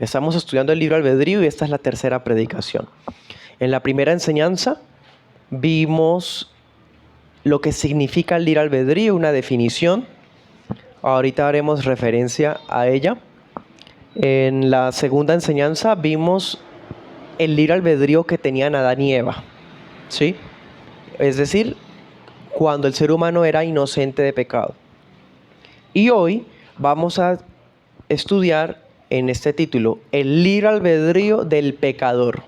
Estamos estudiando el libre albedrío y esta es la tercera predicación. En la primera enseñanza vimos lo que significa el libre albedrío, una definición. Ahorita haremos referencia a ella. En la segunda enseñanza vimos el libre albedrío que tenían Adán y Eva, ¿sí? Es decir, cuando el ser humano era inocente de pecado. Y hoy vamos a estudiar en este título el libre albedrío del pecador.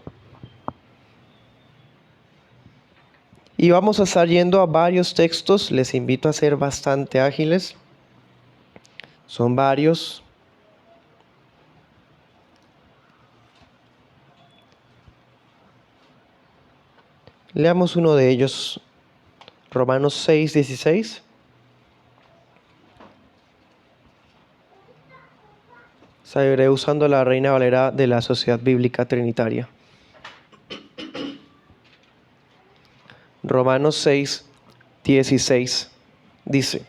Y vamos a estar yendo a varios textos, les invito a ser bastante ágiles. Son varios. Leamos uno de ellos, Romanos 6:16. Seguiré usando la Reina Valera de la Sociedad Bíblica Trinitaria. Romanos 6:16 dice: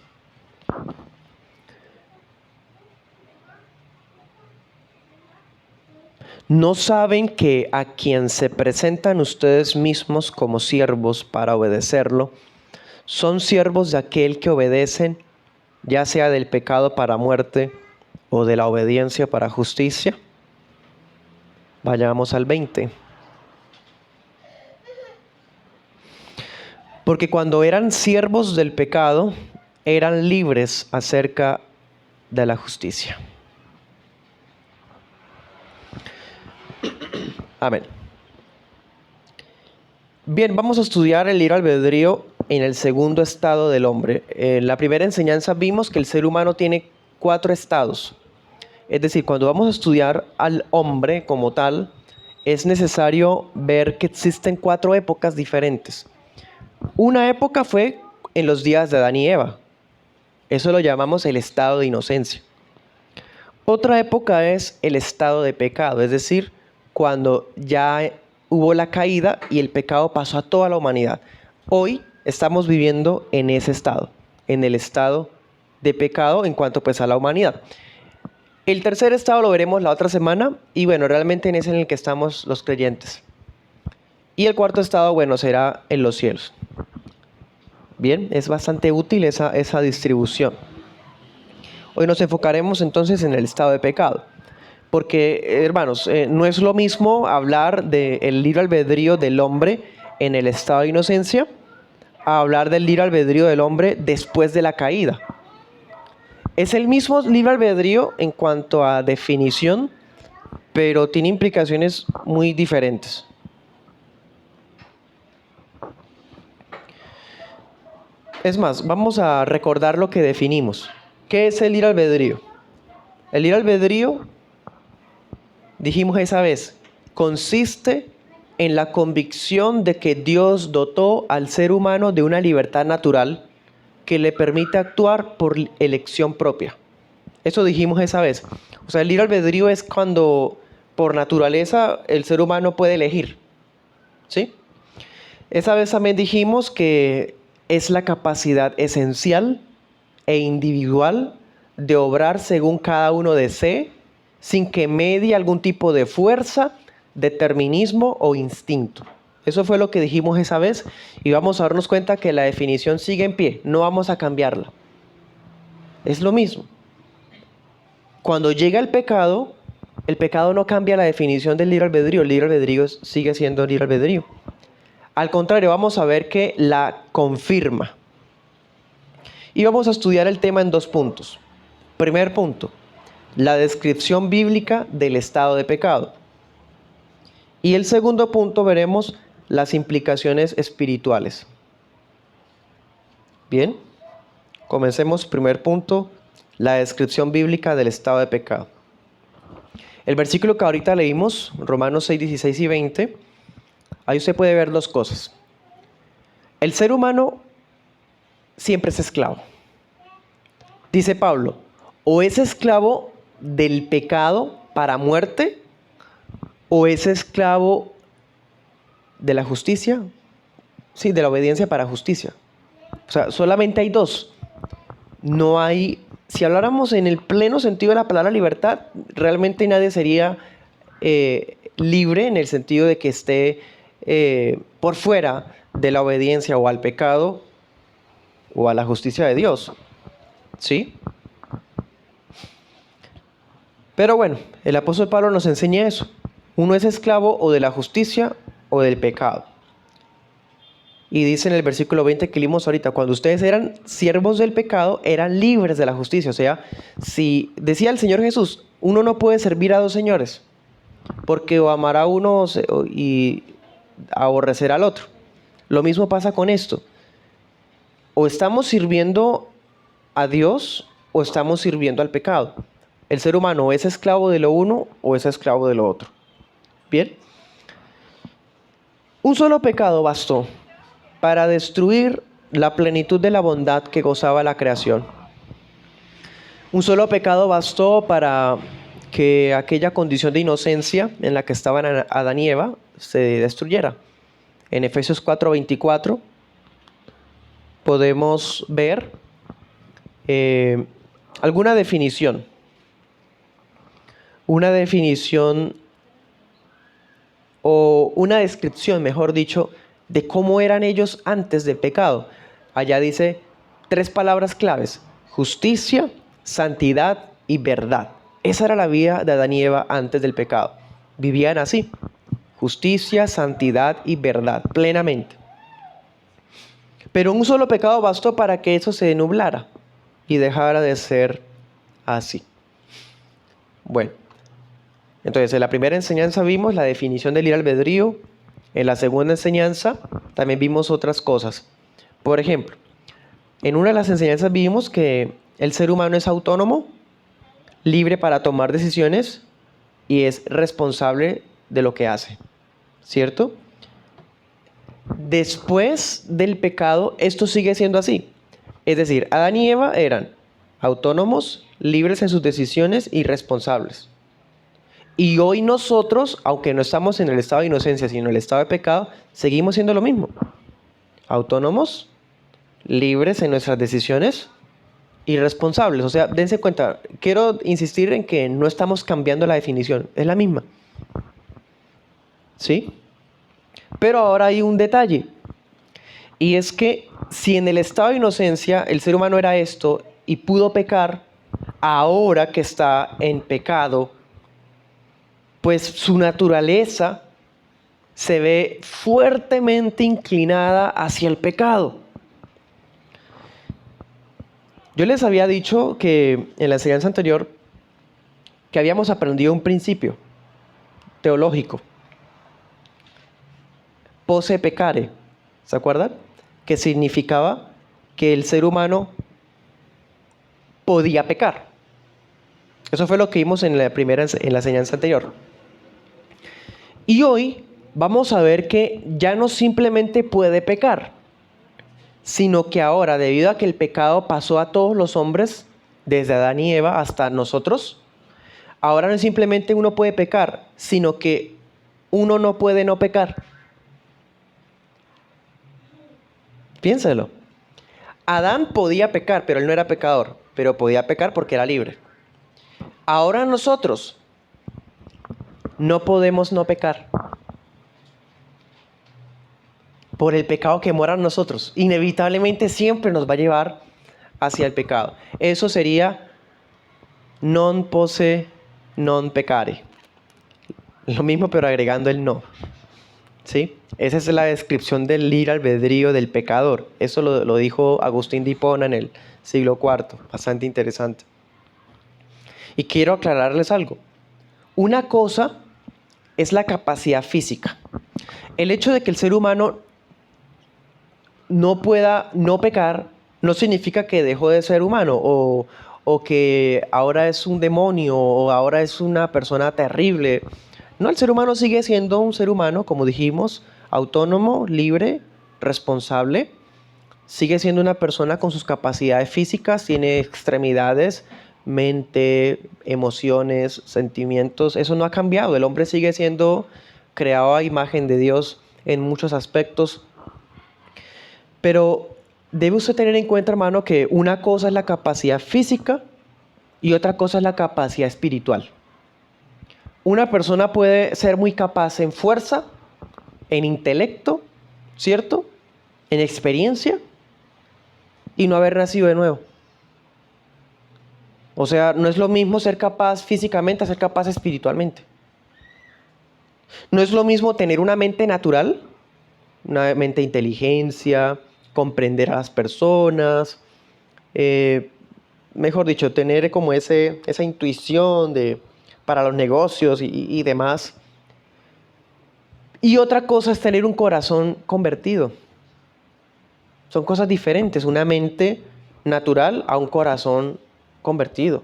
¿no saben que a quien se presentan ustedes mismos como siervos para obedecerlo, son siervos de aquel que obedecen, ya sea del pecado para muerte o de la obediencia para justicia? Vayamos al 20. Porque cuando eran siervos del pecado, eran libres acerca de la justicia. Amén. Bien, vamos a estudiar el libre albedrío en el segundo estado del hombre. En la primera enseñanza vimos que el ser humano tiene 4 estados. Es decir, cuando vamos a estudiar al hombre como tal, es necesario ver que existen 4 épocas diferentes. Una época fue en los días de Adán y Eva. Eso lo llamamos el estado de inocencia. Otra época es el estado de pecado, es decir, cuando ya hubo la caída y el pecado pasó a toda la humanidad. Hoy estamos viviendo en ese estado, en el estado de pecado en cuanto pues a la humanidad. El tercer estado lo veremos la otra semana y bueno, realmente en ese en el que estamos los creyentes. Y el cuarto estado, bueno, será en los cielos. Bien, es bastante útil esa distribución. Hoy nos enfocaremos entonces en el estado de pecado. Porque, hermanos, no es lo mismo hablar del libre albedrío del hombre en el estado de inocencia a hablar del libre albedrío del hombre después de la caída. Es el mismo libre albedrío en cuanto a definición, pero tiene implicaciones muy diferentes. Es más, vamos a recordar lo que definimos. ¿Qué es el libre albedrío? El libre albedrío, dijimos esa vez, consiste en la convicción de que Dios dotó al ser humano de una libertad natural que le permite actuar por elección propia. Eso dijimos esa vez. O sea, el libre albedrío es cuando por naturaleza el ser humano puede elegir. ¿Sí? Esa vez también dijimos que es la capacidad esencial e individual de obrar según cada uno desee, sin que medie algún tipo de fuerza, determinismo o instinto. Eso fue lo que dijimos esa vez y vamos a darnos cuenta que la definición sigue en pie, no vamos a cambiarla. Es lo mismo. Cuando llega el pecado no cambia la definición del libre albedrío, el libre albedrío sigue siendo libre albedrío. Al contrario, vamos a ver que la confirma. Y vamos a estudiar el tema en 2 puntos. Primer punto, la descripción bíblica del estado de pecado. Y el segundo punto veremos las implicaciones espirituales. Bien, comencemos. Primer punto, la descripción bíblica del estado de pecado. El versículo que ahorita leímos, Romanos 6, 16 y 20, ahí usted puede ver 2 cosas. El ser humano siempre es esclavo. Dice Pablo, o es esclavo del pecado para muerte, o es esclavo de la justicia, sí, de la obediencia para justicia. O sea, solamente hay 2. No hay, si habláramos en el pleno sentido de la palabra libertad, realmente nadie sería libre en el sentido de que esté por fuera de la obediencia o al pecado o a la justicia de Dios. ¿Sí? Pero bueno, el apóstol Pablo nos enseña eso. Uno es esclavo o de la justicia o del pecado. Y dice en el versículo 20 que leímos ahorita, cuando ustedes eran siervos del pecado, eran libres de la justicia. O sea, si decía el Señor Jesús, uno no puede servir a dos señores, porque o amará a uno y aborrecerá al otro. Lo mismo pasa con esto. O estamos sirviendo a Dios o estamos sirviendo al pecado. El ser humano es esclavo de lo uno o es esclavo de lo otro. Bien. Un solo pecado bastó para destruir la plenitud de la bondad que gozaba la creación. Un solo pecado bastó para que aquella condición de inocencia en la que estaban Adán y Eva se destruyera. En Efesios 4:24 podemos ver alguna definición. Una definición o una descripción, mejor dicho, de cómo eran ellos antes del pecado. Allá dice 3 palabras claves: justicia, santidad y verdad. Esa era la vida de Adán y Eva antes del pecado. Vivían así: justicia, santidad y verdad, plenamente. Pero un solo pecado bastó para que eso se nublara y dejara de ser así. Bueno, entonces en la primera enseñanza vimos la definición del libre albedrío. En la segunda enseñanza también vimos otras cosas. Por ejemplo, en una de las enseñanzas vimos que el ser humano es autónomo, libre para tomar decisiones y es responsable de lo que hace, ¿cierto? Después del pecado, esto sigue siendo así. Es decir, Adán y Eva eran autónomos, libres en sus decisiones y responsables. Y hoy nosotros, aunque no estamos en el estado de inocencia, sino en el estado de pecado, seguimos siendo lo mismo. Autónomos, libres en nuestras decisiones y responsables. O sea, dense cuenta, quiero insistir en que no estamos cambiando la definición, es la misma. ¿Sí? Pero ahora hay un detalle. Y es que si en el estado de inocencia el ser humano era esto y pudo pecar, ahora que está en pecado, pues su naturaleza se ve fuertemente inclinada hacia el pecado. Yo les había dicho que en la enseñanza anterior que habíamos aprendido un principio teológico, posse peccare, ¿se acuerdan? Que significaba que el ser humano podía pecar. Eso fue lo que vimos en la enseñanza anterior. Y hoy vamos a ver que ya no simplemente puede pecar, sino que ahora, debido a que el pecado pasó a todos los hombres, desde Adán y Eva hasta nosotros, ahora no simplemente uno puede pecar, sino que uno no puede no pecar. Piénselo. Adán podía pecar, pero él no era pecador, pero podía pecar porque era libre. Ahora nosotros no podemos no pecar por el pecado que mora en nosotros. Inevitablemente siempre nos va a llevar hacia el pecado. Eso sería non posse non peccare. Lo mismo pero agregando el no. ¿Sí? Esa es la descripción del libre albedrío del pecador. Eso lo dijo Agustín de Hipona en el siglo IV. Bastante interesante. Y quiero aclararles algo. Una cosa es la capacidad física. El hecho de que el ser humano no pueda no pecar no significa que dejó de ser humano o que ahora es un demonio o ahora es una persona terrible. No, el ser humano sigue siendo un ser humano, como dijimos, autónomo, libre, responsable. Sigue siendo una persona con sus capacidades físicas, tiene extremidades, mente, emociones, sentimientos. Eso no ha cambiado. El hombre sigue siendo creado a imagen de Dios en muchos aspectos. Pero debe usted tener en cuenta, hermano, que una cosa es la capacidad física y otra cosa es la capacidad espiritual. Una persona puede ser muy capaz en fuerza, en intelecto, ¿cierto? En experiencia y no haber nacido de nuevo. O sea, no es lo mismo ser capaz físicamente a ser capaz espiritualmente. No es lo mismo tener una mente natural, una mente de inteligencia, comprender a las personas, mejor dicho, tener como esa intuición para los negocios y demás. Y otra cosa es tener un corazón convertido. Son cosas diferentes, una mente natural a un corazón convertido.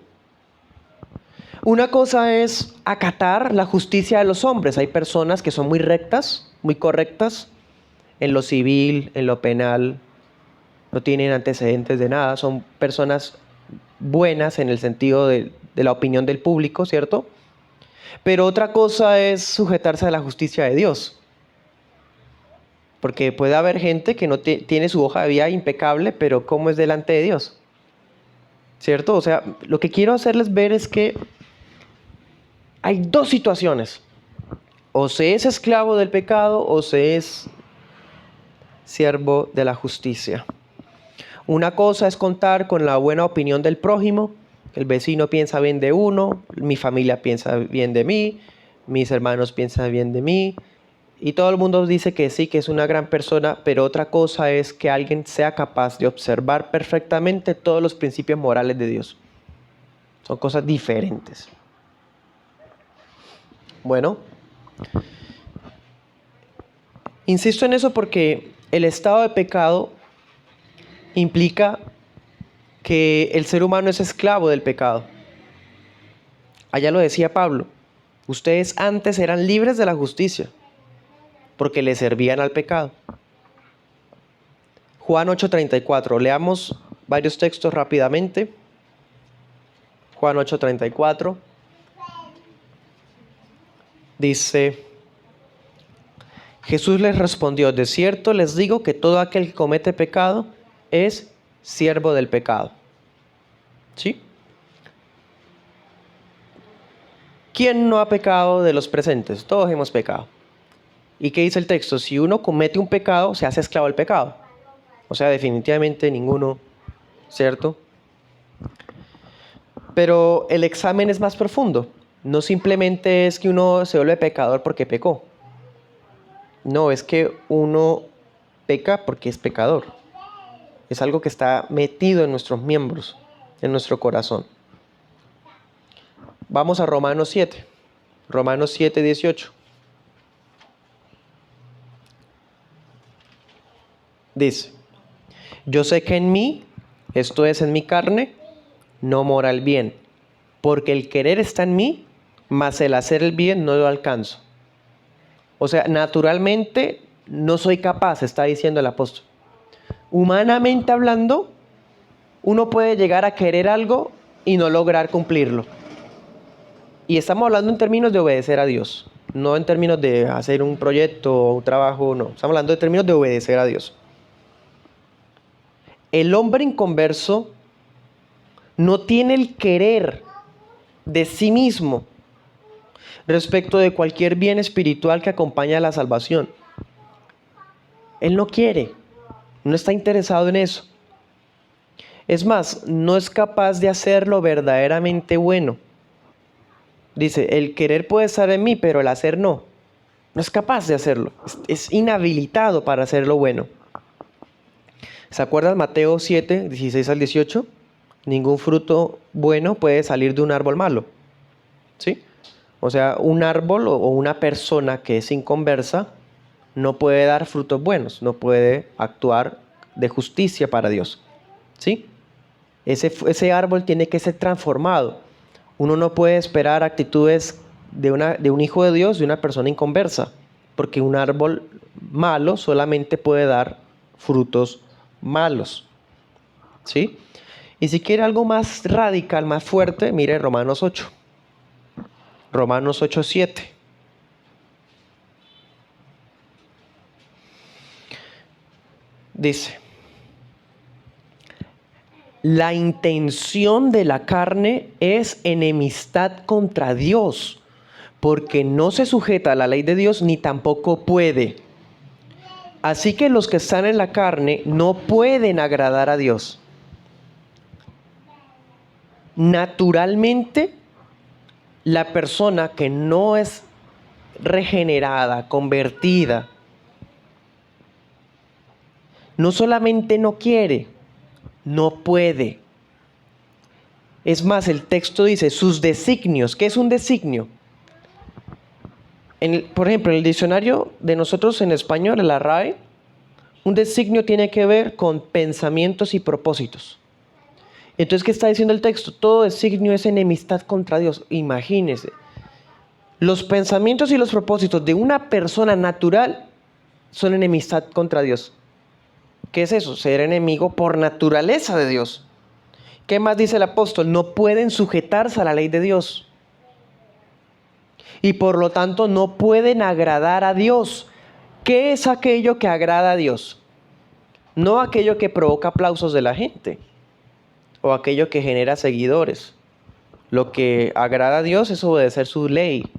Una cosa es acatar la justicia de los hombres. Hay personas que son muy rectas, muy correctas en lo civil, en lo penal, no tienen antecedentes de nada, son personas buenas en el sentido de la opinión del público, ¿cierto? Pero otra cosa es sujetarse a la justicia de Dios. Porque puede haber gente que no tiene su hoja de vida impecable, pero ¿cómo es delante de Dios? ¿Cierto? O sea, lo que quiero hacerles ver es que hay dos situaciones. O se es esclavo del pecado o se es siervo de la justicia. Una cosa es contar con la buena opinión del prójimo. El vecino piensa bien de uno, mi familia piensa bien de mí, mis hermanos piensan bien de mí. Y todo el mundo dice que sí, que es una gran persona, pero otra cosa es que alguien sea capaz de observar perfectamente todos los principios morales de Dios. Son cosas diferentes. Bueno, insisto en eso porque el estado de pecado implica que el ser humano es esclavo del pecado. Allá lo decía Pablo, ustedes antes eran libres de la justicia porque le servían al pecado. Juan 8:34, leamos varios textos rápidamente. Juan 8:34 dice, Jesús les respondió, de cierto les digo que todo aquel que comete pecado es siervo del pecado. ¿Sí? ¿Quién no ha pecado de los presentes? Todos hemos pecado. ¿Y qué dice el texto? Si uno comete un pecado, se hace esclavo del pecado. O sea, definitivamente ninguno, ¿cierto? Pero el examen es más profundo. No simplemente es que uno se vuelve pecador porque pecó. No, es que uno peca porque es pecador. Es algo que está metido en nuestros miembros, en nuestro corazón. Vamos a Romanos 7. Romanos 7:18. Dice, yo sé que en mí, esto es en mi carne, no mora el bien, porque el querer está en mí, mas el hacer el bien no lo alcanzo. O sea, naturalmente no soy capaz, está diciendo el apóstol. Humanamente hablando, uno puede llegar a querer algo y no lograr cumplirlo. Y estamos hablando en términos de obedecer a Dios, no en términos de hacer un proyecto o un trabajo, no. Estamos hablando en términos de obedecer a Dios. El hombre inconverso no tiene el querer de sí mismo respecto de cualquier bien espiritual que acompaña a la salvación. Él no quiere, no está interesado en eso. Es más, no es capaz de hacer lo verdaderamente bueno. Dice, el querer puede estar en mí, pero el hacer no. No es capaz de hacerlo. Es inhabilitado para hacer lo bueno. ¿Se acuerdan Mateo 7, 16 al 18? Ningún fruto bueno puede salir de un árbol malo. ¿Sí? O sea, un árbol o una persona que es inconversa no puede dar frutos buenos, no puede actuar de justicia para Dios. ¿Sí? Ese árbol tiene que ser transformado. Uno no puede esperar actitudes de un hijo de Dios, de una persona inconversa, porque un árbol malo solamente puede dar frutos malos. ¿Sí? Y si quiere algo más radical, más fuerte, mire Romanos 8. Romanos 8:7. Dice, la intención de la carne es enemistad contra Dios, porque no se sujeta a la ley de Dios ni tampoco puede. Así que los que están en la carne no pueden agradar a Dios. Naturalmente, la persona que no es regenerada, convertida, no solamente no quiere, no puede. Es más, el texto dice sus designios. ¿Qué es un designio? Por ejemplo, en el diccionario de nosotros en español, en la RAE, un designio tiene que ver con pensamientos y propósitos. Entonces, ¿qué está diciendo el texto? Todo designio es enemistad contra Dios. Imagínense. Los pensamientos y los propósitos de una persona natural son enemistad contra Dios. ¿Qué es eso? Ser enemigo por naturaleza de Dios. ¿Qué más dice el apóstol? No pueden sujetarse a la ley de Dios. Y por lo tanto no pueden agradar a Dios. ¿Qué es aquello que agrada a Dios? No aquello que provoca aplausos de la gente o aquello que genera seguidores. Lo que agrada a Dios es obedecer su ley.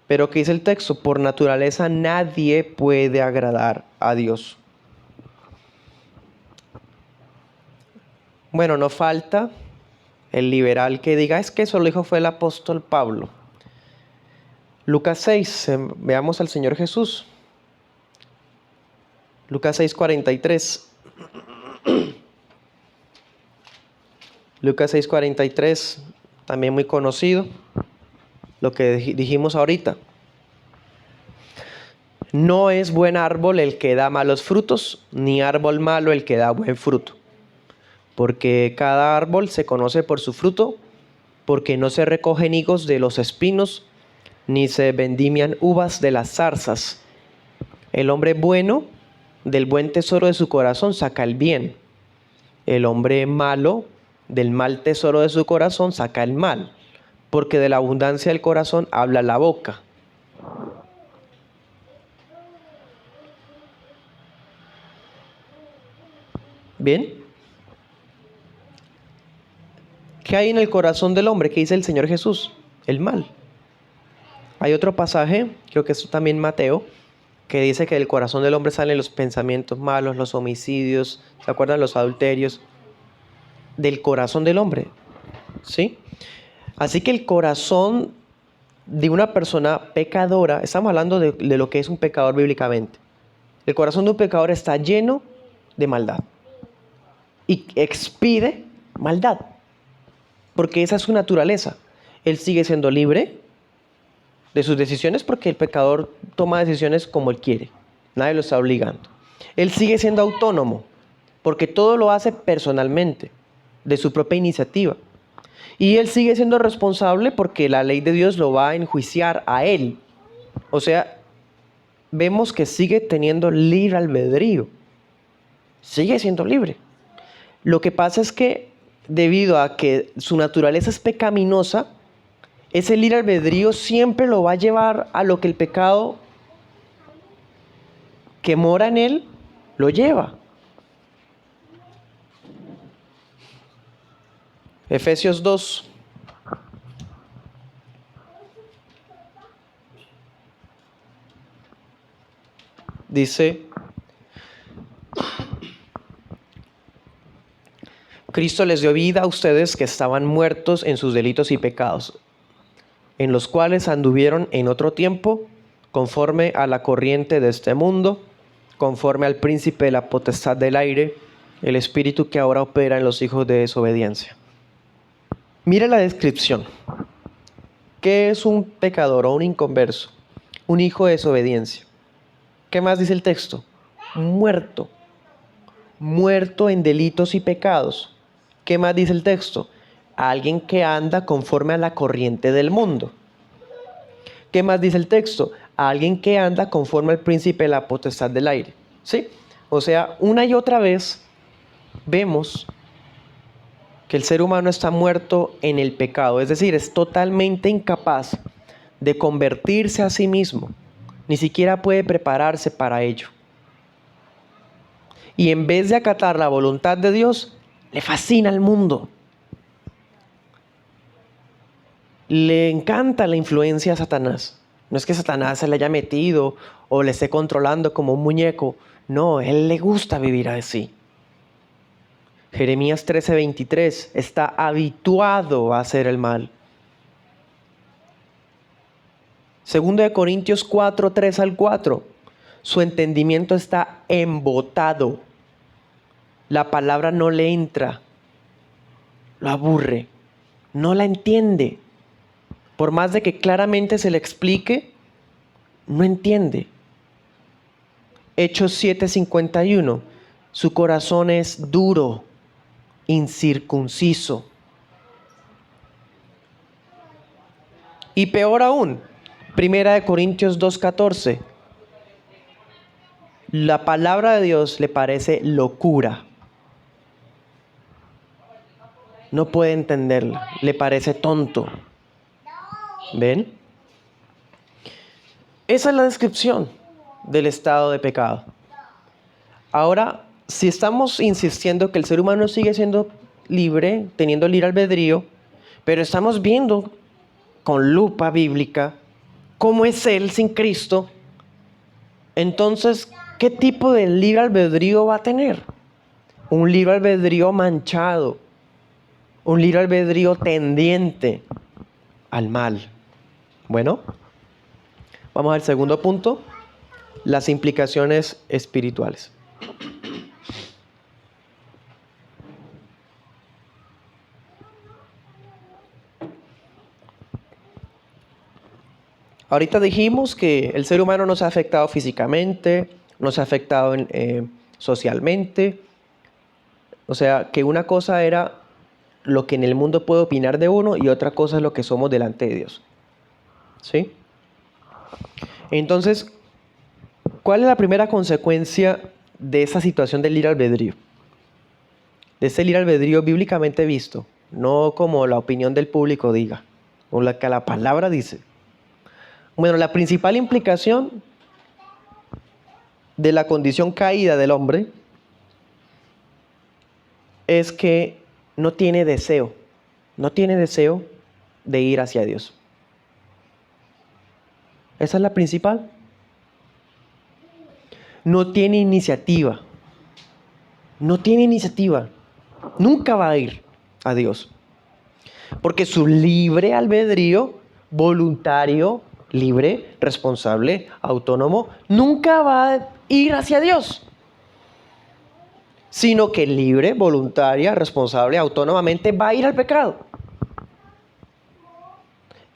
Pero ¿qué dice el texto? Por naturaleza nadie puede agradar a Dios. Bueno, no falta el liberal que diga, es que eso lo dijo fue el apóstol Pablo. Lucas 6, veamos al Señor Jesús. Lucas 6:43. Lucas 6:43, también muy conocido, lo que dijimos ahorita. No es buen árbol el que da malos frutos, ni árbol malo el que da buen fruto. Porque cada árbol se conoce por su fruto, porque no se recogen higos de los espinos, ni se vendimian uvas de las zarzas. El hombre bueno, del buen tesoro de su corazón saca el bien. El hombre malo, del mal tesoro de su corazón saca el mal. Porque de la abundancia del corazón habla la boca. ¿Bien? ¿Qué hay en el corazón del hombre? ¿Qué dice el Señor Jesús? El mal. Hay otro pasaje, creo que es también Mateo, que dice que del corazón del hombre salen los pensamientos malos, los homicidios, ¿se acuerdan? Los adulterios. Del corazón del hombre, ¿sí? Así que el corazón de una persona pecadora, estamos hablando de lo que es un pecador bíblicamente. El corazón de un pecador está lleno de maldad y expide maldad, porque esa es su naturaleza. Él sigue siendo libre de sus decisiones porque el pecador toma decisiones como él quiere. Nadie lo está obligando. Él sigue siendo autónomo porque todo lo hace personalmente, de su propia iniciativa. Y él sigue siendo responsable porque la ley de Dios lo va a enjuiciar a él. O sea, vemos que sigue teniendo libre albedrío. Sigue siendo libre. Lo que pasa es que debido a que su naturaleza es pecaminosa, ese libre albedrío siempre lo va a llevar a lo que el pecado que mora en él lo lleva. Efesios 2. Dice, Cristo les dio vida a ustedes que estaban muertos en sus delitos y pecados, en los cuales anduvieron en otro tiempo, conforme a la corriente de este mundo, conforme al príncipe de la potestad del aire, el espíritu que ahora opera en los hijos de desobediencia. Mire la descripción. ¿Qué es un pecador o un inconverso? Un hijo de desobediencia. ¿Qué más dice el texto? Muerto. Muerto en delitos y pecados. ¿Qué más dice el texto? Alguien que anda conforme a la corriente del mundo. ¿Qué más dice el texto? Alguien que anda conforme al príncipe de la potestad del aire. ¿Sí? O sea, una y otra vez vemos que el ser humano está muerto en el pecado, es decir, es totalmente incapaz de convertirse a sí mismo, ni siquiera puede prepararse para ello. Y en vez de acatar la voluntad de Dios, le fascina el mundo. le encanta la influencia a Satanás. No es que Satanás se le haya metido o le esté controlando como un muñeco. No, él le gusta vivir así. Jeremías 13:23, está habituado a hacer el mal. 2 Corintios 4, 3 al 4, su entendimiento está embotado. La palabra no le entra, lo aburre, no la entiende. Por más de que claramente se le explique, no entiende. Hechos 7:51, su corazón es duro, incircunciso. Y peor aún, 1 Corintios 2:14, la palabra de Dios le parece locura. No puede entenderla, le parece tonto. ¿Ven? Esa es la descripción del estado de pecado. Ahora, si estamos insistiendo que el ser humano sigue siendo libre, teniendo libre albedrío, pero estamos viendo con lupa bíblica cómo es él sin Cristo, entonces, ¿qué tipo de libre albedrío va a tener? Un libre albedrío manchado, un libre albedrío tendiente al mal. Bueno, vamos al segundo punto, las implicaciones espirituales. Ahorita dijimos que el ser humano nos ha afectado físicamente, nos ha afectado socialmente. O sea, que una cosa era lo que en el mundo puede opinar de uno y otra cosa es lo que somos delante de Dios. ¿Sí? Entonces, ¿cuál es la primera consecuencia de esa situación del libre albedrío? De ese libre albedrío bíblicamente visto, no como la opinión del público diga, o la que la palabra dice. Bueno, la principal implicación de la condición caída del hombre es que no tiene deseo de ir hacia Dios. Esa es la principal. No tiene iniciativa. Nunca va a ir a Dios. Porque su libre albedrío, voluntario, libre, responsable, autónomo, nunca va a ir hacia Dios. Sino que libre, voluntaria, responsable, autónomamente va a ir al pecado.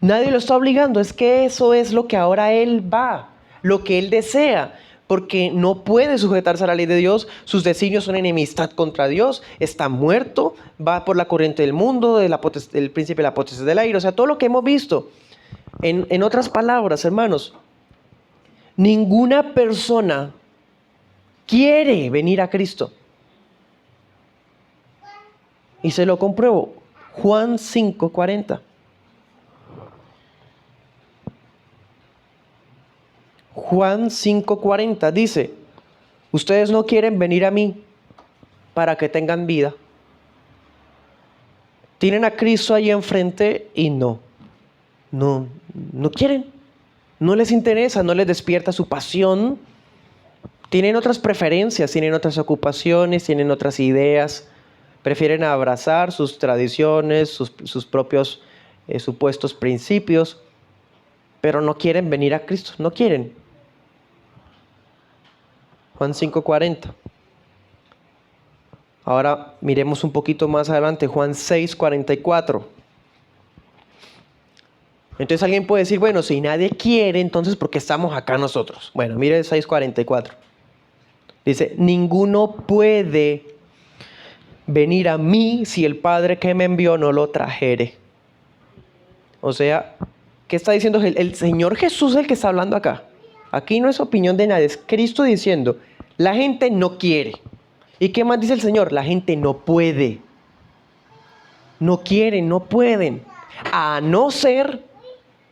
Nadie lo está obligando, es que eso es lo que ahora él va, lo que él desea, porque no puede sujetarse a la ley de Dios, sus designios son enemistad contra Dios, está muerto, va por la corriente del mundo, del príncipe de la potestad del aire, o sea, todo lo que hemos visto. En otras palabras, hermanos, ninguna persona quiere venir a Cristo. Y se lo compruebo, Juan 5:40. Juan 5:40 dice, ustedes no quieren venir a mí para que tengan vida. Tienen a Cristo ahí enfrente y no quieren. No les interesa, no les despierta su pasión. Tienen otras preferencias, tienen otras ocupaciones, tienen otras ideas. Prefieren abrazar sus tradiciones, sus propios supuestos principios, pero no quieren venir a Cristo, no quieren. Juan 5:40. Ahora miremos un poquito más adelante, Juan 6:44. Entonces alguien puede decir, bueno, si nadie quiere, entonces ¿por qué estamos acá nosotros? Bueno, mire el 6:44. Dice, ninguno puede venir a mí si el Padre que me envió no lo trajere. O sea, ¿qué está diciendo? El Señor Jesús es el que está hablando acá. Aquí no es opinión de nadie, es Cristo diciendo, la gente no quiere. ¿Y qué más dice el Señor? La gente no puede. No quieren, no pueden. A no ser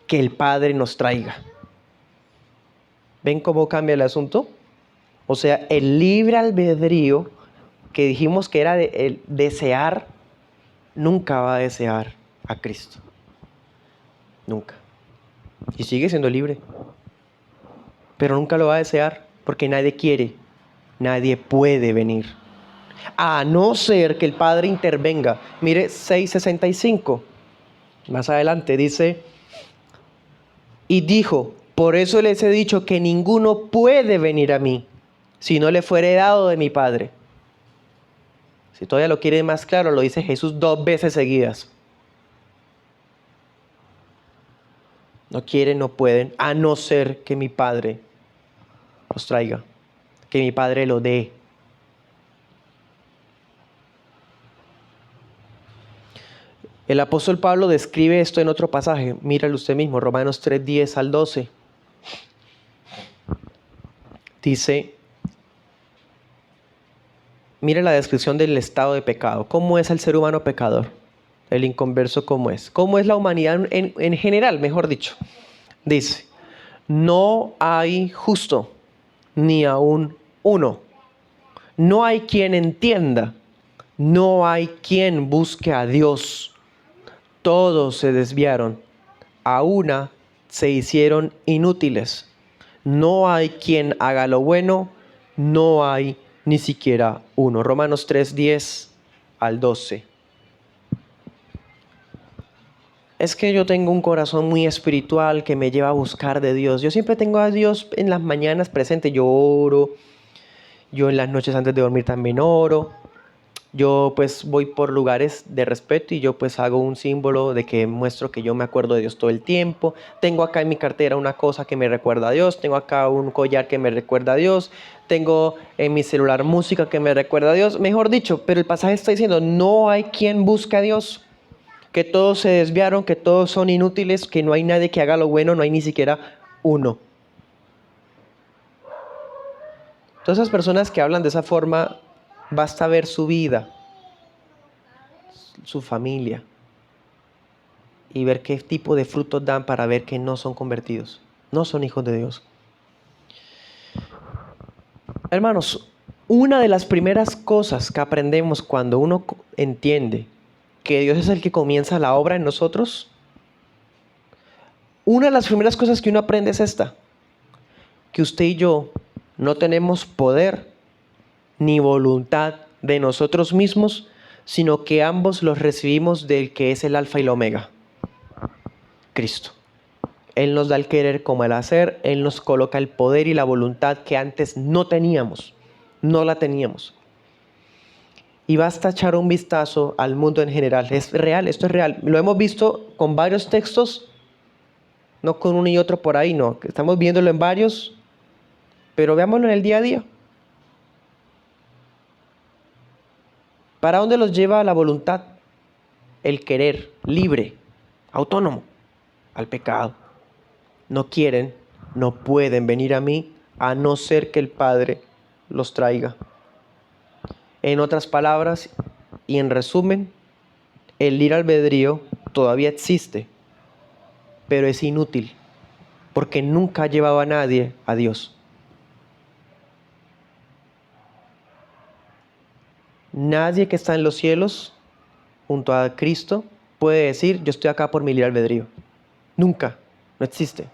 que el Padre nos traiga. ¿Ven cómo cambia el asunto? O sea, el libre albedrío que dijimos que era el desear, nunca va a desear a Cristo. Nunca. Y sigue siendo libre. Pero nunca lo va a desear porque nadie quiere, nadie puede venir. A no ser que el Padre intervenga. Mire 6:65. Más adelante dice, y dijo, por eso les he dicho que ninguno puede venir a mí si no le fuere dado de mi Padre. Si todavía lo quiere más claro, lo dice Jesús 2 veces seguidas. No quieren, no pueden, a no ser que mi Padre los traiga, que mi Padre lo dé. El apóstol Pablo describe esto en otro pasaje. Míralo usted mismo, Romanos 3:10 al 12. Dice, mire la descripción del estado de pecado. ¿Cómo es el ser humano pecador? El inconverso, ¿cómo es? ¿Cómo es la humanidad en general, mejor dicho? Dice, no hay justo, ni aún uno. No hay quien entienda. No hay quien busque a Dios. Todos se desviaron. A una se hicieron inútiles. No hay quien haga lo bueno. No hay ni siquiera uno. Romanos 3:10 al 12. Es que yo tengo un corazón muy espiritual que me lleva a buscar de Dios. Yo siempre tengo a Dios en las mañanas presente. Yo oro. Yo en las noches antes de dormir también oro. Yo pues voy por lugares de respeto y yo pues hago un símbolo de que muestro que yo me acuerdo de Dios todo el tiempo. Tengo acá en mi cartera una cosa que me recuerda a Dios. Tengo acá un collar que me recuerda a Dios. Tengo en mi celular música que me recuerda a Dios. Mejor dicho, pero el pasaje está diciendo, no hay quien busque a Dios. Que todos se desviaron, que todos son inútiles, que no hay nadie que haga lo bueno, no hay ni siquiera uno. Todas esas personas que hablan de esa forma, basta ver su vida, su familia, y ver qué tipo de frutos dan para ver que no son convertidos, no son hijos de Dios. Hermanos, una de las primeras cosas que aprendemos cuando uno entiende que Dios es el que comienza la obra en nosotros, una de las primeras cosas que uno aprende es esta, que usted y yo no tenemos poder ni voluntad de nosotros mismos, sino que ambos los recibimos del que es el alfa y el omega, Cristo. Él nos da el querer como el hacer, Él nos coloca el poder y la voluntad que antes no teníamos, no la teníamos. Y basta echar un vistazo al mundo en general. Es real, esto es real. Lo hemos visto con varios textos, no con uno y otro por ahí, no. Estamos viéndolo en varios, pero veámoslo en el día a día. ¿Para dónde los lleva la voluntad? El querer, libre, autónomo, al pecado. No quieren, no pueden venir a mí a no ser que el Padre los traiga. En otras palabras, y en resumen, el libre albedrío todavía existe, pero es inútil, porque nunca ha llevado a nadie a Dios. Nadie que está en los cielos, junto a Cristo, puede decir, yo estoy acá por mi libre albedrío. Nunca, no existe.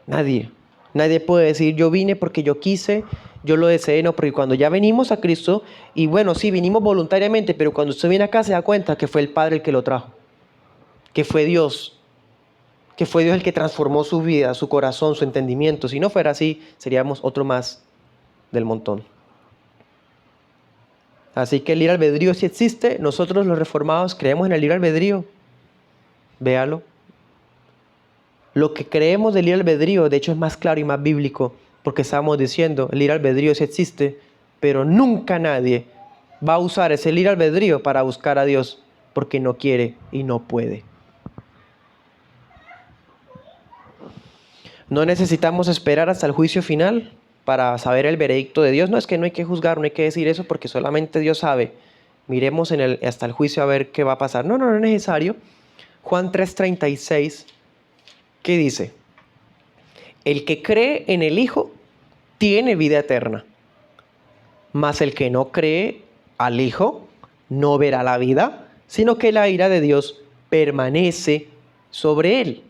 Nadie. Nadie puede decir, yo vine porque yo quise, yo lo deseé, no, porque cuando ya venimos a Cristo, y bueno, sí, vinimos voluntariamente, pero cuando usted viene acá se da cuenta que fue el Padre el que lo trajo, que fue Dios el que transformó su vida, su corazón, su entendimiento. Si no fuera así, seríamos otro más del montón. Así que el libre albedrío sí existe, nosotros los reformados creemos en el libre albedrío. Véalo. Lo que creemos del libre albedrío, de hecho, es más claro y más bíblico, porque estamos diciendo, el libre albedrío sí existe, pero nunca nadie va a usar ese libre albedrío para buscar a Dios, porque no quiere y no puede. No necesitamos esperar hasta el juicio final para saber el veredicto de Dios. No, es que no hay que juzgar, no hay que decir eso, porque solamente Dios sabe. Miremos hasta el juicio a ver qué va a pasar. No es necesario. Juan 3:36, ¿qué dice? El que cree en el Hijo tiene vida eterna, mas el que no cree al Hijo no verá la vida, sino que la ira de Dios permanece sobre él.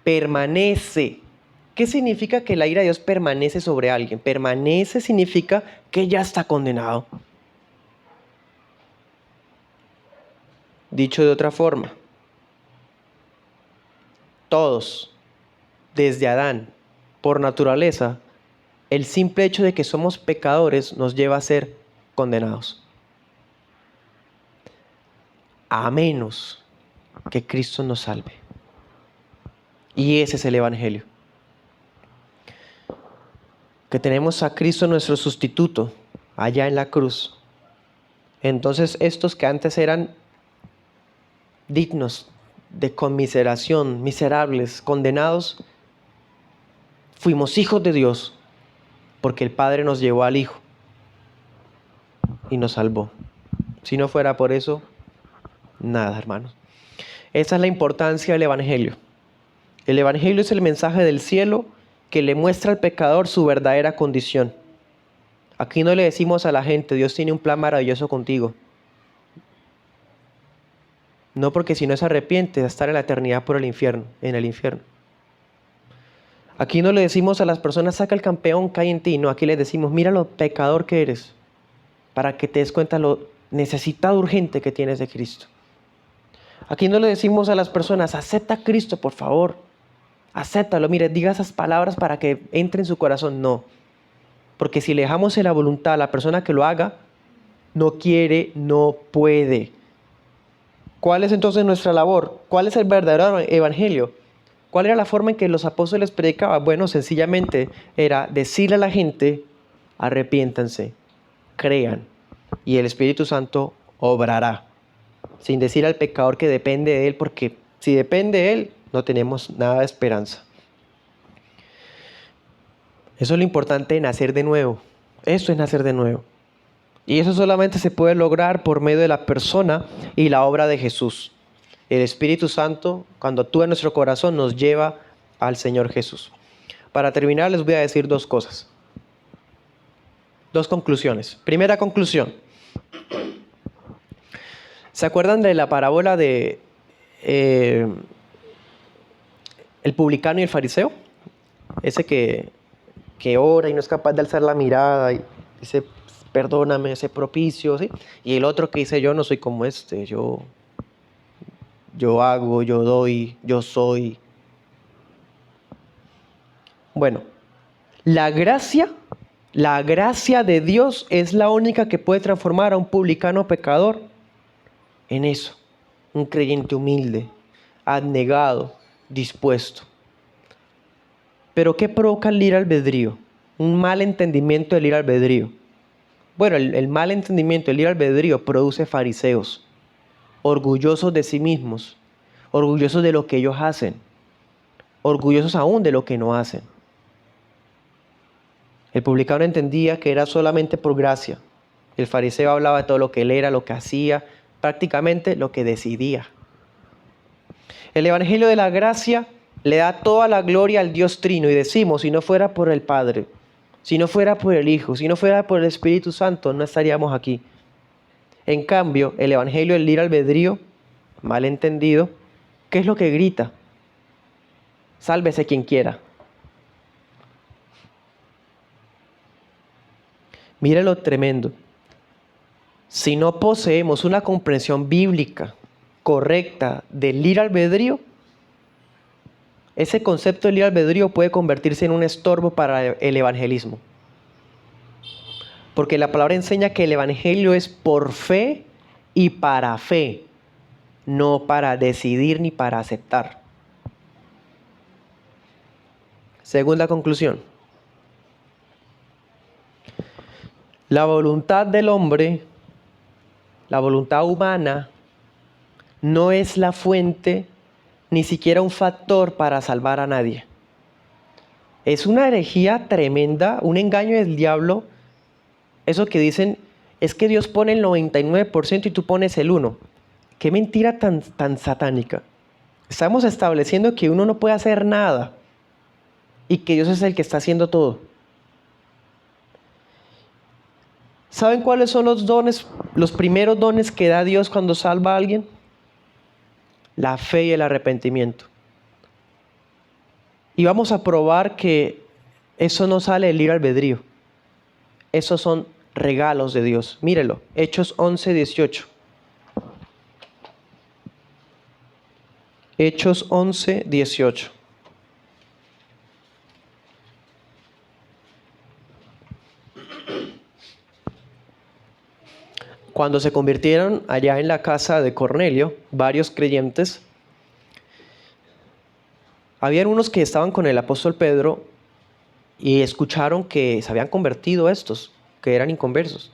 Permanece. ¿Qué significa que la ira de Dios permanece sobre alguien? Permanece significa que ya está condenado. Dicho de otra forma, todos, desde Adán, por naturaleza, el simple hecho de que somos pecadores nos lleva a ser condenados. A menos que Cristo nos salve. Y ese es el Evangelio. Que tenemos a Cristo nuestro sustituto allá en la cruz. Entonces estos que antes eran dignos de conmiseración, miserables, condenados, fuimos hijos de Dios porque el Padre nos llevó al Hijo y nos salvó. Si no fuera por eso, nada, hermanos. Esa es la importancia del Evangelio. El Evangelio es el mensaje del cielo que le muestra al pecador su verdadera condición. Aquí no le decimos a la gente, Dios tiene un plan maravilloso contigo. No, porque si no se arrepiente va a estar en la eternidad por el infierno, en el infierno. Aquí no le decimos a las personas, saca el campeón que hay en ti. No, aquí les decimos, mira lo pecador que eres, para que te des cuenta lo necesitado urgente que tienes de Cristo. Aquí no le decimos a las personas, acepta a Cristo, por favor. Acéptalo, mire, diga esas palabras para que entre en su corazón. No, porque si le dejamos en la voluntad a la persona que lo haga, no quiere, no puede. ¿Cuál es entonces nuestra labor? ¿Cuál es el verdadero evangelio? ¿Cuál era la forma en que los apóstoles predicaban? Bueno, sencillamente era decirle a la gente, arrepiéntanse, crean, y el Espíritu Santo obrará. Sin decir al pecador que depende de él, porque si depende de él, no tenemos nada de esperanza. Eso es lo importante de nacer de nuevo. Eso es nacer de nuevo. Y eso solamente se puede lograr por medio de la persona y la obra de Jesús. El Espíritu Santo, cuando actúa en nuestro corazón, nos lleva al Señor Jesús. Para terminar, les voy a decir dos cosas. Dos conclusiones. Primera conclusión. ¿Se acuerdan de la parábola de el publicano y el fariseo? Ese que ora y no es capaz de alzar la mirada y dice, perdóname, sé propicio, ¿sí? Y el otro que dice, yo no soy como este, yo hago, yo doy, yo soy. Bueno, la gracia de Dios es la única que puede transformar a un publicano pecador en eso, un creyente humilde, abnegado, dispuesto. Pero ¿qué provoca el libre albedrío? Un mal entendimiento del libre albedrío. Bueno, el mal entendimiento del libre albedrío produce fariseos, orgullosos de sí mismos, orgullosos de lo que ellos hacen, orgullosos aún de lo que no hacen. El publicano entendía que era solamente por gracia. El fariseo hablaba de todo lo que él era, lo que hacía, prácticamente lo que decidía. El evangelio de la gracia le da toda la gloria al Dios Trino y decimos, si no fuera por el Padre, si no fuera por el Hijo, si no fuera por el Espíritu Santo, no estaríamos aquí. En cambio, el evangelio del libre albedrío, mal entendido, ¿qué es lo que grita? Sálvese quien quiera. Mire lo tremendo. Si no poseemos una comprensión bíblica correcta del libre albedrío, ese concepto del libre albedrío puede convertirse en un estorbo para el evangelismo. Porque la palabra enseña que el evangelio es por fe y para fe, no para decidir ni para aceptar. Segunda conclusión. La voluntad del hombre, la voluntad humana, no es la fuente ni siquiera un factor para salvar a nadie. Es una herejía tremenda, un engaño del diablo. Eso que dicen es que Dios pone el 99% y tú pones el 1%. Qué mentira tan satánica. Estamos estableciendo que uno no puede hacer nada y que Dios es el que está haciendo todo. ¿Saben cuáles son los dones, los primeros dones que da Dios cuando salva a alguien? la fe y el arrepentimiento. Y vamos a probar que eso no sale del libre albedrío. Esos son regalos de Dios. Mírelo, Hechos 11:18. Hechos 11:18. Cuando se convirtieron allá en la casa de Cornelio, varios creyentes, habían unos que estaban con el apóstol Pedro y escucharon que se habían convertido estos, que eran inconversos.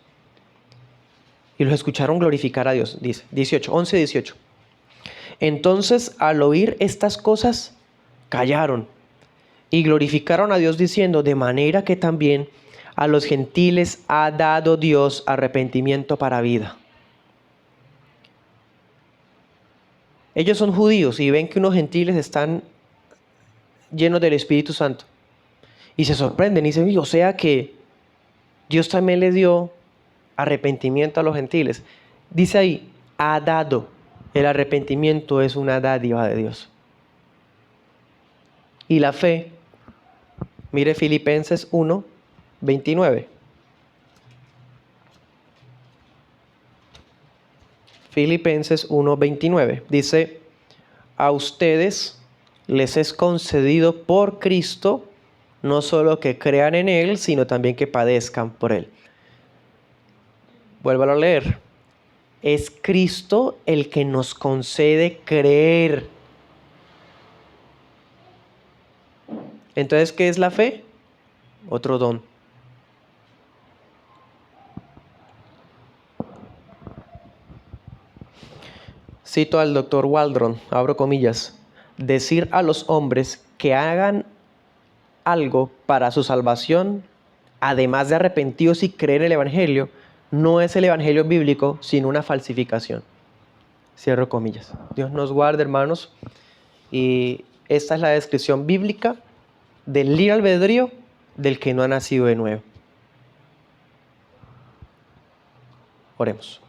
Y los escucharon glorificar a Dios, dice 11:18. Entonces, al oír estas cosas, callaron y glorificaron a Dios diciendo, de manera que también a los gentiles ha dado Dios arrepentimiento para vida. Ellos son judíos y ven que unos gentiles están llenos del Espíritu Santo. Y se sorprenden y dicen, o sea que Dios también le dio arrepentimiento a los gentiles. Dice ahí, ha dado. El arrepentimiento es una dádiva de Dios. Y la fe, mire Filipenses 1:29. Filipenses 1:29 dice, a ustedes les es concedido por Cristo no solo que crean en Él, sino también que padezcan por Él. Vuélvalo a leer. Es Cristo el que nos concede creer. Entonces, ¿qué es la fe? Otro don. Cito al doctor Waldron, abro comillas, decir a los hombres que hagan algo para su salvación, además de arrepentidos y creer en el Evangelio, no es el Evangelio bíblico, sino una falsificación. Cierro comillas. Dios nos guarde, hermanos. Y esta es la descripción bíblica del libre albedrío del que no ha nacido de nuevo. Oremos.